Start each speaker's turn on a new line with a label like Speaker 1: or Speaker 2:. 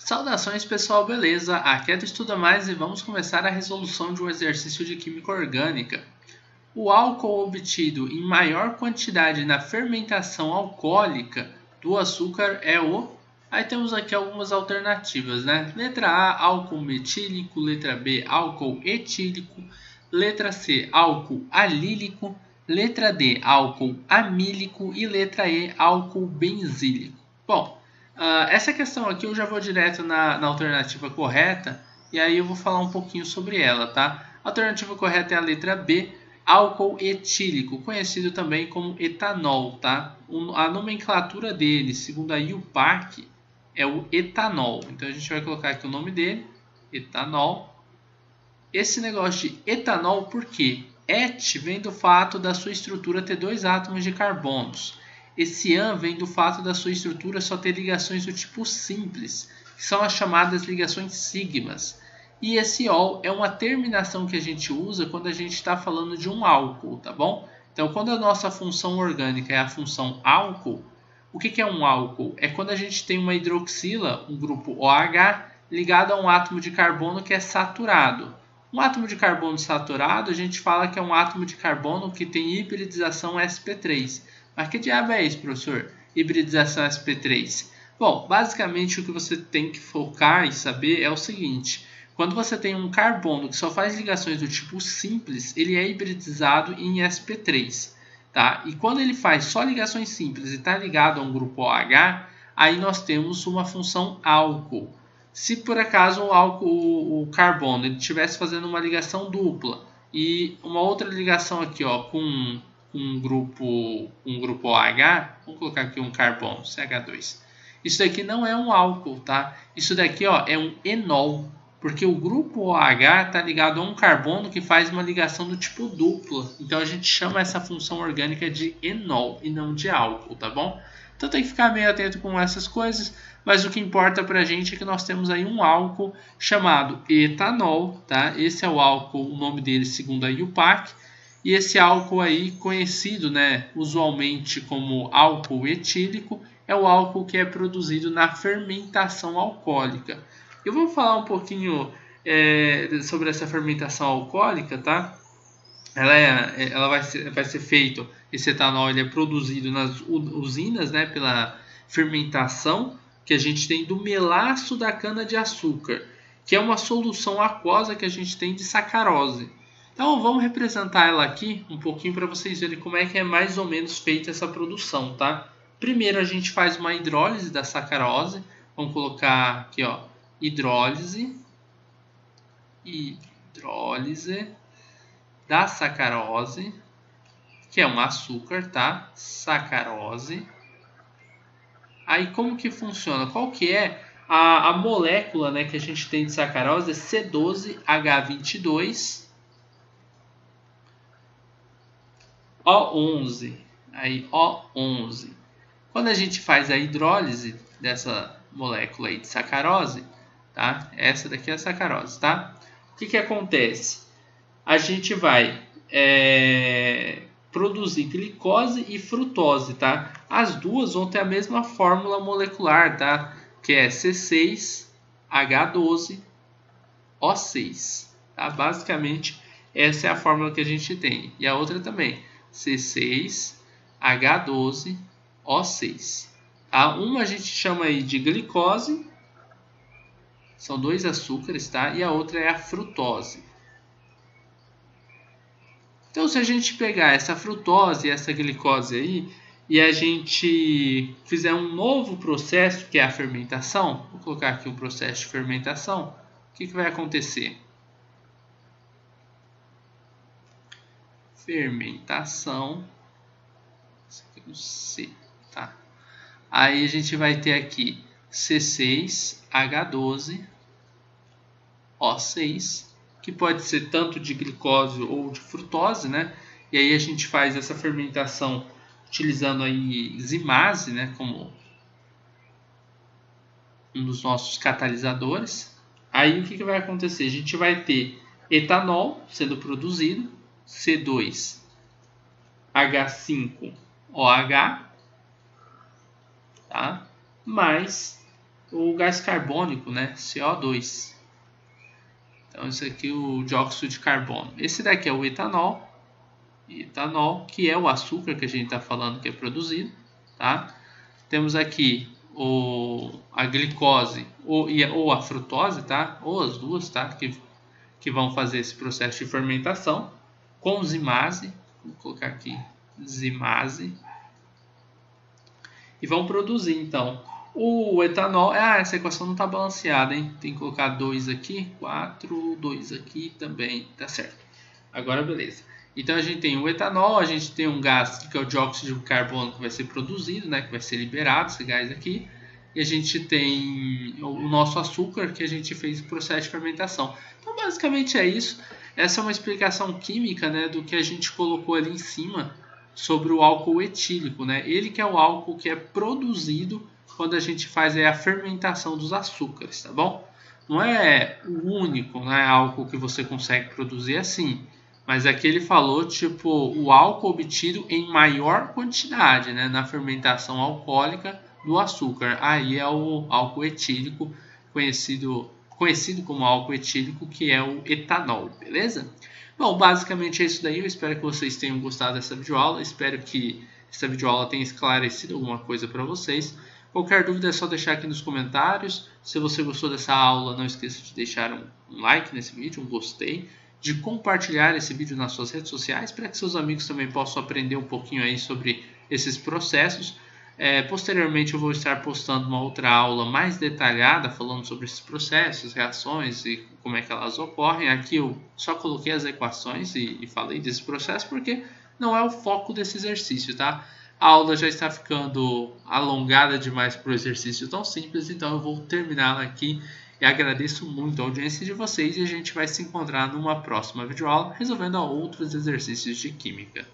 Speaker 1: Saudações pessoal, beleza? Aqui é do Estuda Mais e vamos começar a resolução de um exercício de química orgânica. O álcool obtido em maior quantidade na fermentação alcoólica do açúcar é o... Aí temos aqui algumas alternativas, né? Letra A, álcool metílico. Letra B, álcool etílico. Letra C, álcool alílico. Letra D, álcool amílico. E letra E, álcool benzílico. Bom, essa questão aqui eu já vou direto na alternativa correta e aí eu vou falar um pouquinho sobre ela, tá? A alternativa correta é a letra B, álcool etílico, conhecido também como etanol, tá? A nomenclatura dele, segundo a IUPAC, é o etanol. Então a gente vai colocar aqui o nome dele, etanol. Esse negócio de etanol, por quê? Et vem do fato da sua estrutura ter dois átomos de carbonos. Esse an vem do fato da sua estrutura só ter ligações do tipo simples, que são as chamadas ligações sigmas. E esse ol é uma terminação que a gente usa quando a gente está falando de um álcool, tá bom? Então, quando a nossa função orgânica é a função álcool, o que é um álcool? É quando a gente tem uma hidroxila, um grupo OH, ligado a um átomo de carbono que é saturado. Um átomo de carbono saturado, a gente fala que é um átomo de carbono que tem hibridização sp3. Mas que diabo é isso, professor? Hibridização sp3. Bom, basicamente o que você tem que focar e saber é o seguinte. Quando você tem um carbono que só faz ligações do tipo simples, ele é hibridizado em sp3. Tá? E quando ele faz só ligações simples e está ligado a um grupo OH, aí nós temos uma função álcool. Se por acaso o carbono ele estivesse fazendo uma ligação dupla e uma outra ligação aqui ó, com um grupo OH, vamos colocar aqui um carbono, CH2. Isso daqui não é um álcool, tá? Isso daqui ó, é um enol, porque o grupo OH está ligado a um carbono que faz uma ligação do tipo dupla. Então a gente chama essa função orgânica de enol e não de álcool, tá bom? Então tem que ficar meio atento com essas coisas, mas o que importa para a gente é que nós temos aí um álcool chamado etanol, tá? Esse é o álcool, o nome dele segundo a IUPAC. E esse álcool aí, conhecido, né, usualmente como álcool etílico, é o álcool que é produzido na fermentação alcoólica. Eu vou falar um pouquinho sobre essa fermentação alcoólica, tá? Ela vai ser feito, esse etanol ele é produzido nas usinas, né, pela fermentação que a gente tem do melaço da cana-de-açúcar, que é uma solução aquosa que a gente tem de sacarose. Então vamos representar ela aqui um pouquinho para vocês verem como é que é mais ou menos feita essa produção, tá? Primeiro a gente faz uma hidrólise da sacarose. Vamos colocar aqui, ó, hidrólise da sacarose, que é um açúcar, tá? Sacarose. Aí como que funciona? Qual que é a molécula, né, que a gente tem de sacarose? É C12H22 O11, aí O11. Quando a gente faz a hidrólise dessa molécula aí de sacarose, tá? Essa daqui é a sacarose, tá? O que acontece? A gente vai produzir glicose e frutose, tá? As duas vão ter a mesma fórmula molecular, tá? Que é C6H12O6, tá? Basicamente, essa é a fórmula que a gente tem. E a outra também, C6H12O6. Tá? Uma a gente chama aí de glicose, são dois açúcares, tá? E a outra é a frutose. Então, se a gente pegar essa frutose e essa glicose aí, e a gente fizer um novo processo, que é a fermentação, vou colocar aqui um processo de fermentação, o que vai acontecer? Fermentação, isso aqui é um C, tá? Aí a gente vai ter aqui C6H12O6, que pode ser tanto de glicose ou de frutose, né? E aí a gente faz essa fermentação utilizando aí zimase, né, como um dos nossos catalisadores. Aí o que vai acontecer? A gente vai ter etanol sendo produzido, C2H5OH, tá? Mais o gás carbônico, né, CO2. Então esse aqui é o dióxido de carbono. Esse daqui é o etanol, que é o açúcar que a gente está falando que é produzido, tá? Temos aqui a glicose ou a frutose, tá? Ou as duas, tá? Que vão fazer esse processo de fermentação com zimase. Vou colocar aqui zimase. E vão produzir, então, o etanol. Essa equação não está balanceada, hein? Tem que colocar 2 aqui, 4, 2 aqui também, tá certo. Agora, beleza. Então, a gente tem o etanol, a gente tem um gás que é o dióxido de carbono que vai ser produzido, né? Que vai ser liberado, esse gás aqui. E a gente tem o nosso açúcar que a gente fez o processo de fermentação. Então, basicamente é isso. Essa é uma explicação química, né, do que a gente colocou ali em cima sobre o álcool etílico, né? Ele que é o álcool que é produzido quando a gente faz a fermentação dos açúcares, tá bom? Não é o único, né, álcool que você consegue produzir assim, mas aqui ele falou tipo o álcool obtido em maior quantidade, né, na fermentação alcoólica do açúcar. Aí é o álcool etílico, conhecido como álcool etílico, que é o etanol, beleza? Bom, basicamente é isso daí. Eu espero que vocês tenham gostado dessa videoaula. Espero que essa videoaula tenha esclarecido alguma coisa para vocês. Qualquer dúvida é só deixar aqui nos comentários. Se você gostou dessa aula, não esqueça de deixar um like nesse vídeo, um gostei, de compartilhar esse vídeo nas suas redes sociais para que seus amigos também possam aprender um pouquinho aí sobre esses processos. Posteriormente eu vou estar postando uma outra aula mais detalhada falando sobre esses processos, reações e como é que elas ocorrem. Aqui eu só coloquei as equações e falei desse processo porque não é o foco desse exercício, tá? A aula já está ficando alongada demais para o exercício tão simples, então eu vou terminá-la aqui e agradeço muito a audiência de vocês e a gente vai se encontrar numa próxima videoaula resolvendo outros exercícios de química.